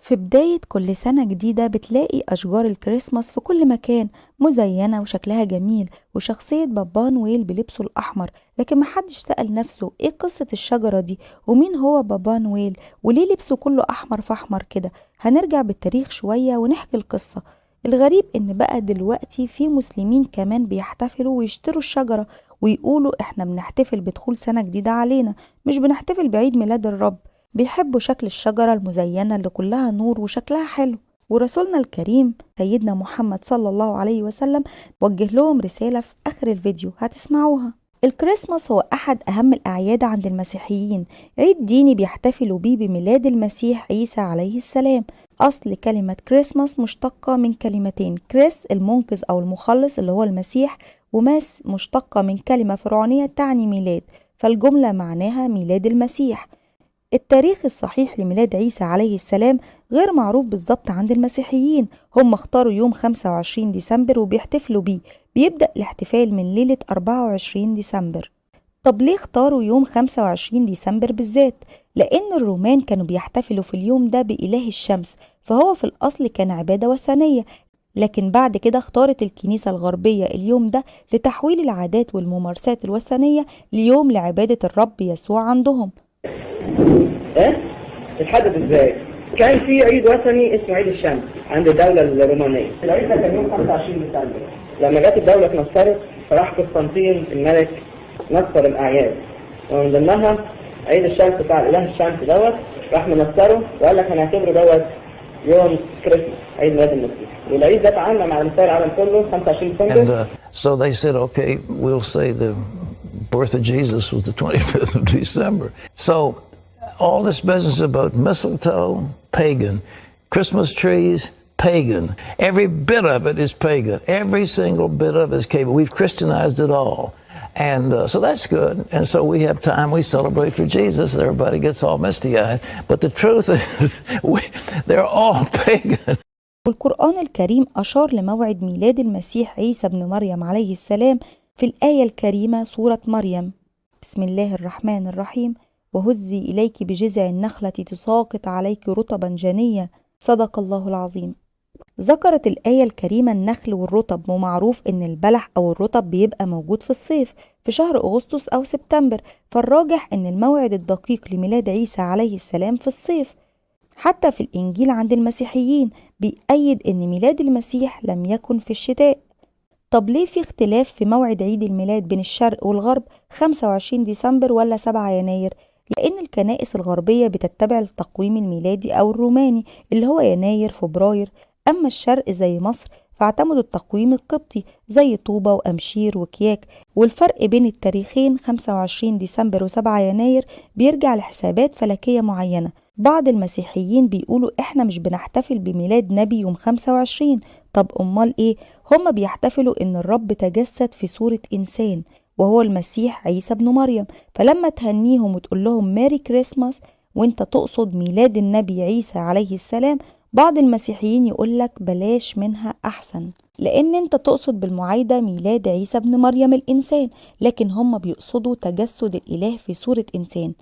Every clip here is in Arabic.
في بداية كل سنة جديدة بتلاقي أشجار الكريسماس في كل مكان مزينة وشكلها جميل وشخصية بابا نويل بلبسه الأحمر. لكن محدش سأل نفسه إيه قصة الشجرة دي ومين هو بابا نويل وليه لبسه كله أحمر في أحمر كده. هنرجع بالتاريخ شوية ونحكي القصة. الغريب إن بقى دلوقتي في مسلمين كمان بيحتفلوا ويشتروا الشجرة ويقولوا إحنا بنحتفل بدخول سنة جديدة علينا، مش بنحتفل بعيد ميلاد الرب. بيحبوا شكل الشجرة المزينة اللي كلها نور وشكلها حلو. ورسولنا الكريم سيدنا محمد صلى الله عليه وسلم وجه لهم رسالة في آخر الفيديو هتسمعوها. الكريسماس هو أحد أهم الأعياد عند المسيحيين، عيد ديني بيحتفلوا بيه بميلاد المسيح عيسى عليه السلام. أصل كلمة كريسماس مشتقة من كلمتين، كريس المنقذ أو المخلص اللي هو المسيح، وماس مشتقة من كلمة فرعونية تعني ميلاد، فالجملة معناها ميلاد المسيح. التاريخ الصحيح لميلاد عيسى عليه السلام غير معروف بالظبط عند المسيحيين، هم اختاروا يوم 25 ديسمبر وبيحتفلوا بيه. بيبدأ الاحتفال من ليلة 24 ديسمبر. طب ليه اختاروا يوم 25 ديسمبر بالذات؟ لأن الرومان كانوا بيحتفلوا في اليوم ده بإله الشمس، فهو في الأصل كان عبادة وثنية، لكن بعد كده اختارت الكنيسة الغربية اليوم ده لتحويل العادات والممارسات الوثنية ليوم لعبادة الرب يسوع عندهم. ايه؟ اتحدد ازاي؟ كان في عيد وثني اسمه عيد الشمس عند الدولة الرومانية. العيد ده كان يوم 25 ديسمبر. لما جت الدولة اتنصرت فراح قسطنطين الملك نصر الأعياد، ومن ضمنها عيد الشمس بتاع الإله الشمس راح منصره وقال لك هنعتبره يوم كريسماس، عيد ميلاد المسيح. والعيد ده اتعمم على مستوى العالم كله 25 ديسمبر. So they said, okay, we'll say the birth of Jesus was the 25th of December. So all this business about mistletoe, pagan. Christmas trees, pagan. Every bit of it is pagan. Every single bit of it is pagan. We've Christianized it all. And so that's good. And so we have time, we celebrate for Jesus. Everybody gets all misty-eyed. But the truth is, they're all pagan. والقرآن الكريم أشار لموعد ميلاد المسيح عيسى بن مريم عليه السلام في الآية الكريمة سورة مريم. بسم الله الرحمن الرحيم. وهزي إليك بجذع النخلة تساقط عليك رطبا جنيا. صدق الله العظيم. ذكرت الآية الكريمة النخل والرطب، ومعروف إن البلح أو الرطب بيبقى موجود في الصيف في شهر أغسطس أو سبتمبر، فالراجح إن الموعد الدقيق لميلاد عيسى عليه السلام في الصيف. حتى في الإنجيل عند المسيحيين بيأيد إن ميلاد المسيح لم يكن في الشتاء. طب ليه في اختلاف في موعد عيد الميلاد بين الشرق والغرب، 25 ديسمبر ولا 7 يناير؟ لأن الكنائس الغربية بتتبع التقويم الميلادي أو الروماني اللي هو يناير فبراير، أما الشرق زي مصر فاعتمدوا التقويم القبطي زي طوبة وأمشير وكياك. والفرق بين التاريخين 25 ديسمبر و7 يناير بيرجع لحسابات فلكية معينة. بعض المسيحيين بيقولوا إحنا مش بنحتفل بميلاد نبي يوم 25. طب أمال إيه؟ هما بيحتفلوا إن الرب تجسد في صورة إنسان وهو المسيح عيسى بن مريم، فلما تهنيهم وتقول لهم ميري كريسماس وانت تقصد ميلاد النبي عيسى عليه السلام، بعض المسيحيين يقولك بلاش منها أحسن، لأن انت تقصد بالمعايدة ميلاد عيسى بن مريم الإنسان، لكن هم بيقصدوا تجسد الإله في صورة إنسان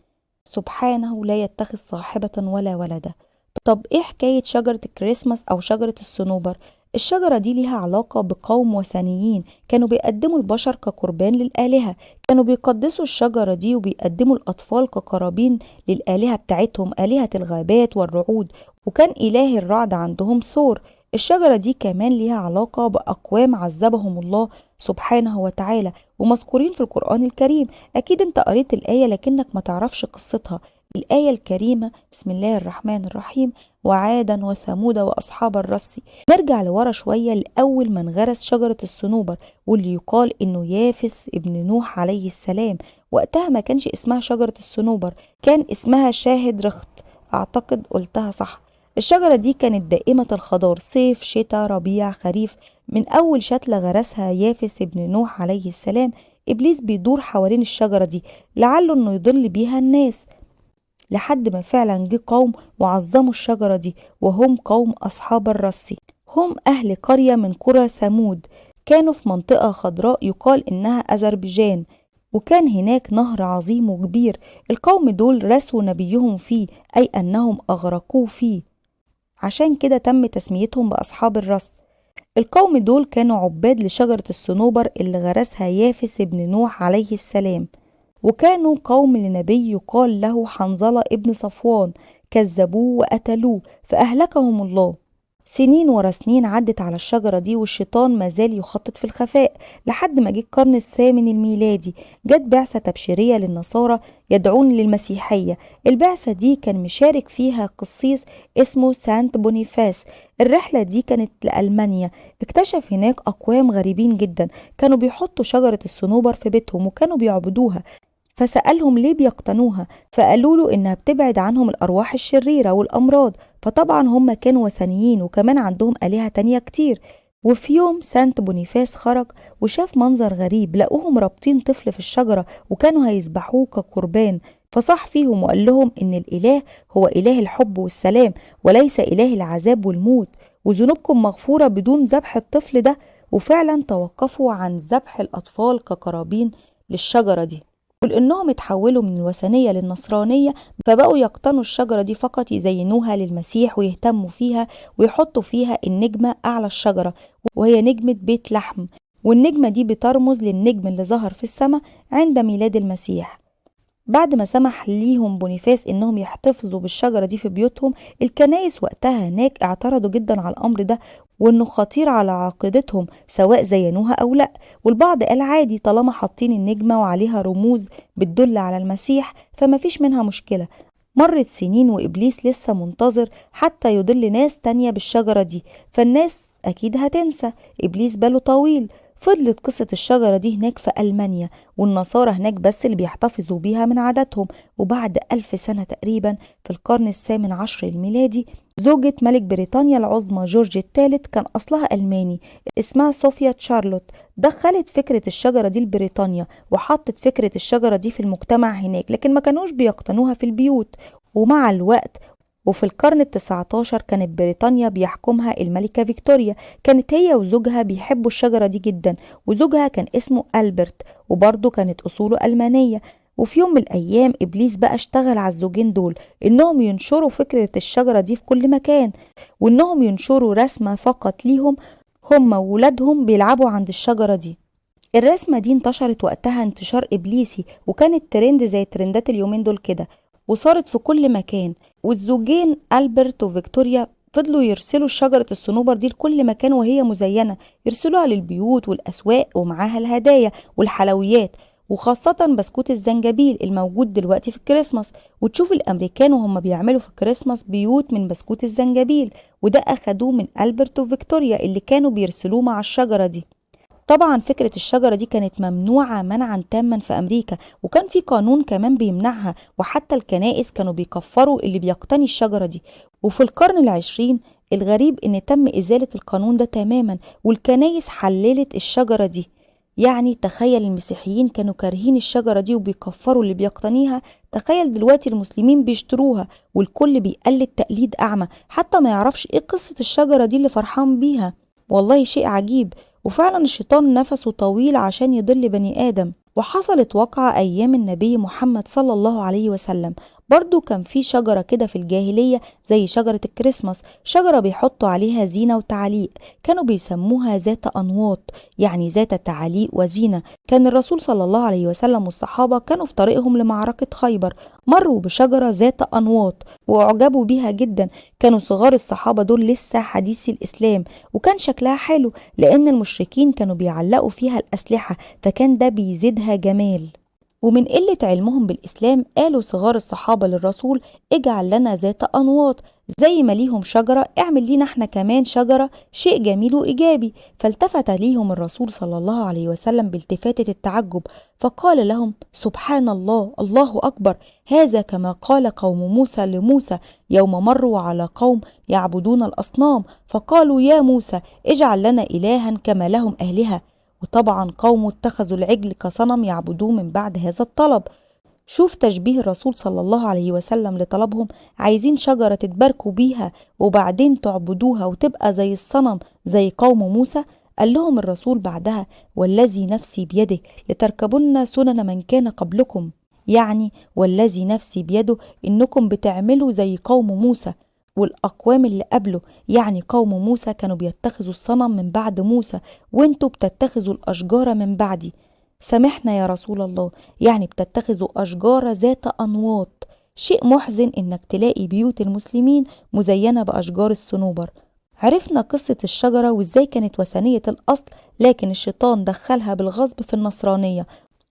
سبحانه لا يتخذ صاحبة ولا ولدا. طب إيه حكاية شجرة الكريسماس أو شجرة الصنوبر؟ الشجرة دي ليها علاقة بقوم وثنيين كانوا بيقدموا البشر كقربان للآلهة، كانوا بيقدسوا الشجرة دي وبيقدموا الأطفال كقرابين للآلهة بتاعتهم، آلهة الغابات والرعود، وكان إله الرعد عندهم ثور. الشجرة دي كمان ليها علاقة بأقوام عذبهم الله سبحانه وتعالى ومذكورين في القرآن الكريم. أكيد انت قريت الآية لكنك ما تعرفش قصتها. الآية الكريمة بسم الله الرحمن الرحيم. وعادا وثمود وأصحاب الرس. نرجع لورا شوية لأول من غرس شجرة الصنوبر، واللي يقال إنه يافث ابن نوح عليه السلام. وقتها ما كانش اسمها شجرة الصنوبر، كان اسمها شاهد رخت، أعتقد قلتها صح. الشجرة دي كانت دائمة الخضار، صيف شتاء ربيع خريف. من أول شتلة غرسها يافث ابن نوح عليه السلام، إبليس بيدور حوالين الشجرة دي لعله إنه يضل بيها الناس، لحد ما فعلا جه قوم وعظموا الشجرة دي، وهم قوم أصحاب الرس. هم أهل قرية من قرى ثمود، كانوا في منطقة خضراء يقال إنها أذربيجان، وكان هناك نهر عظيم وكبير. القوم دول رسوا نبيهم فيه، أي أنهم أغرقوه فيه عشان كده تم تسميتهم بأصحاب الرس. القوم دول كانوا عباد لشجرة الصنوبر اللي غرسها يافس ابن نوح عليه السلام، وكانوا قوم لنبي يقال له حنظلة ابن صفوان، كذبوه وقتلوه فأهلكهم الله. سنين ورا سنين عدت على الشجرة دي، والشيطان مازال يخطط في الخفاء لحد ما جه القرن الثامن الميلادي. جت بعثة تبشيرية للنصارى يدعون للمسيحية. البعثة دي كان مشارك فيها قسيس اسمه سانت بونيفاس. الرحلة دي كانت لألمانيا. اكتشف هناك أقوام غريبين جدا كانوا بيحطوا شجرة الصنوبر في بيتهم وكانوا بيعبدوها، فسألهم ليه بيقتنوها، فقالوا له إنها بتبعد عنهم الأرواح الشريرة والأمراض. فطبعا هم كانوا وثنيين وكمان عندهم آلهة تانية كتير. وفي يوم سانت بونيفاس خرج وشاف منظر غريب، لقوهم رابطين طفل في الشجرة وكانوا هيذبحوه كقربان. فصح فيهم وقال لهم إن الإله هو إله الحب والسلام وليس إله العذاب والموت، وذنوبكم مغفورة بدون ذبح الطفل ده. وفعلا توقفوا عن ذبح الأطفال كقرابين للشجرة دي. ولأنهم اتحولوا من الوثنية للنصرانية فبقوا يقتنوا الشجرة دي فقط، يزينوها للمسيح ويهتموا فيها ويحطوا فيها النجمة أعلى الشجرة، وهي نجمة بيت لحم. والنجمة دي بترمز للنجم اللي ظهر في السماء عند ميلاد المسيح. بعد ما سمح ليهم بونيفاس انهم يحتفظوا بالشجرة دي في بيوتهم، الكنايس وقتها هناك اعترضوا جدا على الامر ده وانه خطير على عقيدتهم سواء زينوها او لا. والبعض قال عادي طالما حاطين النجمة وعليها رموز بتدل على المسيح فما فيش منها مشكلة. مرت سنين وإبليس لسه منتظر حتى يضل ناس تانية بالشجرة دي، فالناس أكيد هتنسى. إبليس باله طويل. فضلت قصة الشجرة دي هناك في ألمانيا، والنصارى هناك بس اللي بيحتفظوا بيها من عاداتهم. وبعد 1000 سنة تقريبا في القرن الثامن عشر الميلادي، زوجة ملك بريطانيا العظمى جورج الثالث كان أصلها ألماني اسمها صوفيا تشارلوت، دخلت فكرة الشجرة دي لبريطانيا وحطت فكرة الشجرة دي في المجتمع هناك، لكن ما كانوش بيقتنوها في البيوت. ومع الوقت وفي القرن ال19 كانت بريطانيا بيحكمها الملكة فيكتوريا. كانت هي وزوجها بيحبوا الشجرة دي جدا، وزوجها كان اسمه ألبرت وبرضه كانت أصوله ألمانية. وفي يوم من الأيام إبليس بقى اشتغل على الزوجين دول إنهم ينشروا فكرة الشجرة دي في كل مكان، وإنهم ينشروا رسمة فقط ليهم هم وولادهم بيلعبوا عند الشجرة دي. الرسمة دي انتشرت وقتها انتشار إبليسي، وكانت ترند زي ترندات اليومين دول كده، وصارت في كل مكان. والزوجين ألبرت وفيكتوريا فضلوا يرسلوا شجرة الصنوبر دي لكل مكان وهي مزينة، يرسلوها للبيوت والأسواق ومعاها الهدايا والحلويات، وخاصة بسكوت الزنجبيل الموجود دلوقتي في الكريسماس. وتشوف الأمريكان وهم بيعملوا في الكريسماس بيوت من بسكوت الزنجبيل، وده أخدوه من ألبرت وفيكتوريا اللي كانوا بيرسلوه مع الشجرة دي. طبعا فكرة الشجرة دي كانت ممنوعة منعا تاما في أمريكا، وكان في قانون كمان بيمنعها، وحتى الكنائس كانوا بيكفروا اللي بيقتني الشجرة دي. وفي القرن العشرين الغريب إن تم إزالة القانون ده تماما والكنائس حللت الشجرة دي. يعني تخيل المسيحيين كانوا كارهين الشجرة دي وبيكفروا اللي بيقتنيها، تخيل دلوقتي المسلمين بيشتروها والكل بيقلد تقليد أعمى حتى ما يعرفش إيه قصة الشجرة دي اللي فرحان بيها. والله شيء عجيب. وفعلا الشيطان نفسه طويل عشان يضل بني آدم. وحصلت واقعة أيام النبي محمد صلى الله عليه وسلم، برضو كان في شجرة كده في الجاهلية زي شجرة الكريسماس، شجرة بيحطوا عليها زينة وتعليق، كانوا بيسموها ذات أنواط، يعني ذات تعليق وزينة. كان الرسول صلى الله عليه وسلم والصحابة كانوا في طريقهم لمعركة خيبر، مروا بشجرة ذات أنواط وأعجبوا بيها جدا. كانوا صغار الصحابة دول لسه حديثي الإسلام، وكان شكلها حلو لأن المشركين كانوا بيعلقوا فيها الأسلحة، فكان ده بيزيدها جمال. ومن قلة علمهم بالإسلام قالوا صغار الصحابة للرسول اجعل لنا ذات أنواط، زي ما ليهم شجرة اعمل لينا احنا كمان شجرة، شيء جميل وإيجابي. فالتفت ليهم الرسول صلى الله عليه وسلم بالتفاتة التعجب فقال لهم سبحان الله، الله أكبر، هذا كما قال قوم موسى لموسى يوم مروا على قوم يعبدون الأصنام فقالوا يا موسى اجعل لنا إلها كما لهم آلهة. وطبعا قوم اتخذوا العجل كصنم يعبدوه من بعد هذا الطلب. شوف تشبيه الرسول صلى الله عليه وسلم لطلبهم، عايزين شجرة تتباركوا بيها وبعدين تعبدوها وتبقى زي الصنم زي قوم موسى. قال لهم الرسول بعدها والذي نفسي بيده لتركبن سنن من كان قبلكم، يعني والذي نفسي بيده إنكم بتعملوا زي قوم موسى. والأقوام اللي قبله، يعني قوم موسى كانوا بيتخذوا الصنم من بعد موسى، وانتوا بتتخذوا الأشجار من بعدي. سامحنا يا رسول الله، يعني بتتخذوا أشجار ذات أنواط. شيء محزن إنك تلاقي بيوت المسلمين مزينة بأشجار الصنوبر. عرفنا قصة الشجرة وإزاي كانت وثنية الأصل، لكن الشيطان دخلها بالغصب في النصرانية،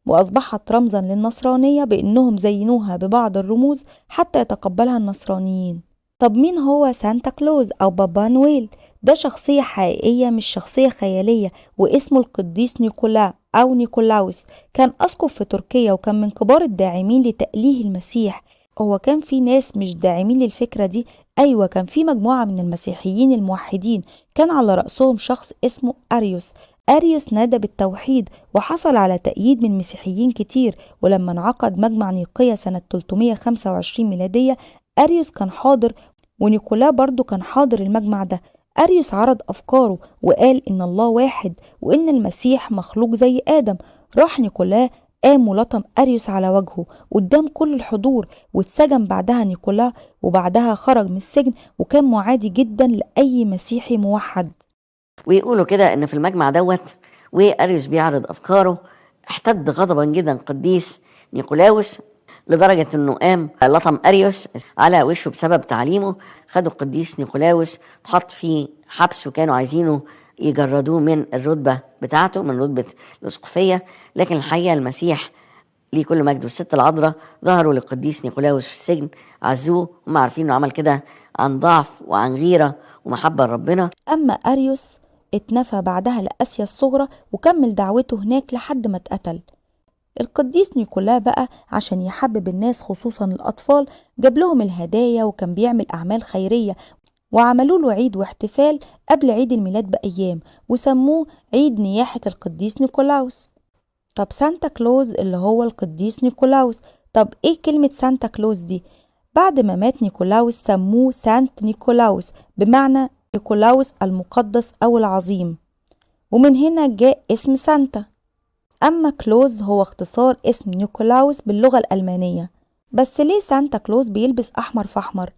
وأصبحت رمزا للنصرانية بإنهم زينوها ببعض الرموز حتى يتقبلها النصرانيين. طب مين هو سانتا كلوز أو بابا نويل؟ ده شخصية حقيقية مش شخصية خيالية، واسمه القديس نيكولا أو نيكولاوس. كان أسقف في تركيا، وكان من كبار الداعمين لتأليه المسيح. هو كان في ناس مش داعمين للفكرة دي، أيوة كان في مجموعة من المسيحيين الموحدين كان على رأسهم شخص اسمه أريوس. أريوس نادى بالتوحيد وحصل على تأييد من مسيحيين كتير، ولما انعقد مجمع نيقية سنة 325 ميلادية أريوس كان حاضر، ونيكولا برضو كان حاضر المجمع ده. أريوس عرض أفكاره وقال إن الله واحد وإن المسيح مخلوق زي آدم. راح نيكولا قام ولطم أريوس على وجهه قدام كل الحضور، واتسجن بعدها نيكولا، وبعدها خرج من السجن وكان معادي جدا لأي مسيحي موحد. ويقولوا كده ان في المجمع دوت واريوس بيعرض افكاره احتد غضبا جدا قديس نيقولاوس، لدرجة انه قام لطم اريوس على وشه بسبب تعليمه. خدوا القديس نيقولاوس اتحط في حبس، وكانوا عايزينه يجردوه من الرتبة بتاعته، من رتبة الأسقفية. لكن الحقيقة المسيح ليه كل مجد والست العذراء ظهروا للقديس نيقولاوس في السجن، عزوه، هم عارفين انه عمل كده عن ضعف وعن غيرة ومحبة لربنا. أما أريوس اتنفى بعدها لآسيا الصغرى وكمل دعوته هناك لحد ما اتقتل. القديس نيكولا بقى عشان يحبب الناس خصوصا الأطفال جاب لهم الهدايا، وكان بيعمل أعمال خيرية، وعملوا له عيد واحتفال قبل عيد الميلاد بأيام وسموه عيد نياحة القديس نيكولاوس. طب سانتا كلوز اللي هو القديس نيكولاوس، طب ايه كلمة سانتا كلوز دي؟ بعد ما مات نيكولاوس سموه سانت نيكولاوس، بمعنى نيكولاوس المقدس أو العظيم، ومن هنا جاء اسم سانتا. أما كلوز هو اختصار اسم نيكولاوس باللغة الألمانية. بس ليه سانتا كلوز بيلبس أحمر في أحمر؟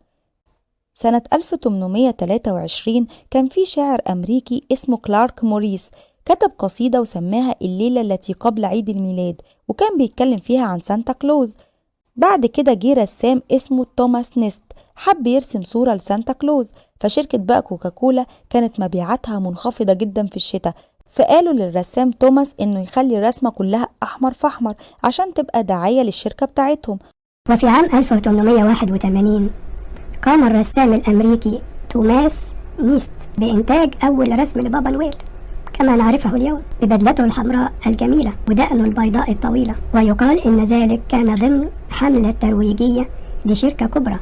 سنة 1823 كان في شاعر أمريكي اسمه كلارك موريس كتب قصيدة وسماها الليلة التي قبل عيد الميلاد، وكان بيتكلم فيها عن سانتا كلوز. بعد كده جه رسام اسمه توماس نيست حب يرسم صورة لسانتا كلوز، فشركة بقى كوكاكولا كانت مبيعاتها منخفضة جدا في الشتاء، فقالوا للرسام توماس انه يخلي الرسمة كلها احمر في احمر عشان تبقى دعاية للشركة بتاعتهم. وفي عام 1881 قام الرسام الأمريكي توماس نيست بإنتاج أول رسم لبابا نويل كما نعرفه اليوم، ببدلته الحمراء الجميلة ودقنه البيضاء الطويلة. ويقال إن ذلك كان ضمن حملة ترويجية لشركة كبرى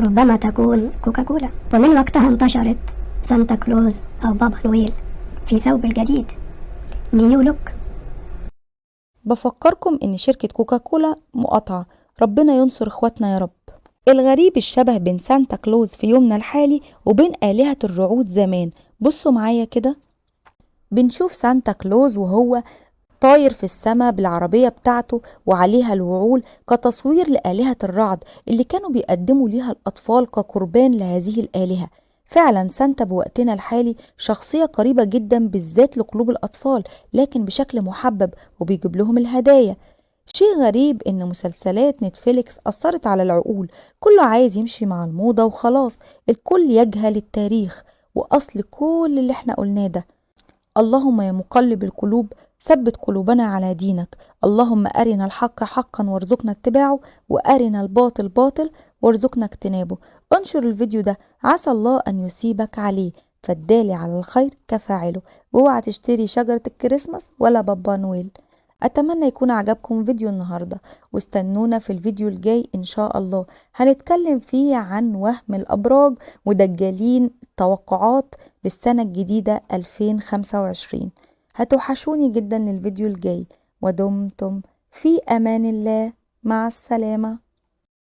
ربما تكون كوكاكولا، ومن وقتها انتشرت سانتا كلوز أو بابا نويل في ثوب الجديد نيو لوك. بفكركم ان شركة كوكاكولا مقاطعة، ربنا ينصر اخواتنا يا رب. الغريب الشبه بين سانتا كلوز في يومنا الحالي وبين آلهة الرعود زمان. بصوا معايا كده، بنشوف سانتا كلوز وهو طاير في السماء بالعربية بتاعته وعليها الوعول كتصوير لآلهة الرعد اللي كانوا بيقدموا ليها الأطفال كقربان لهذه الآلهة. فعلا سانتا بوقتنا الحالي شخصية قريبة جدا بالذات لقلوب الأطفال، لكن بشكل محبب وبيجيب لهم الهدايا. شيء غريب إن مسلسلات نتفليكس أثرت على العقول، كله عايز يمشي مع الموضة وخلاص، الكل يجهل التاريخ وأصل كل اللي احنا قلناه ده. اللهم يا مقلب القلوب ثبت قلوبنا على دينك، اللهم أرنا الحق حقا وارزقنا اتباعه، وأرنا الباطل باطل وارزقنا اجتنابه. انشر الفيديو ده عسى الله أن يصيبك عليه، فالدالي على الخير كفاعله. واوعى تشتري شجرة الكريسماس ولا بابا نويل. أتمنى يكون عجبكم فيديو النهاردة، واستنونا في الفيديو الجاي إن شاء الله، هنتكلم فيه عن وهم الأبراج ودجالين التوقعات للسنة الجديدة 2025. هتوحشوني جدا للفيديو الجاي، ودمتم في أمان الله، مع السلامة.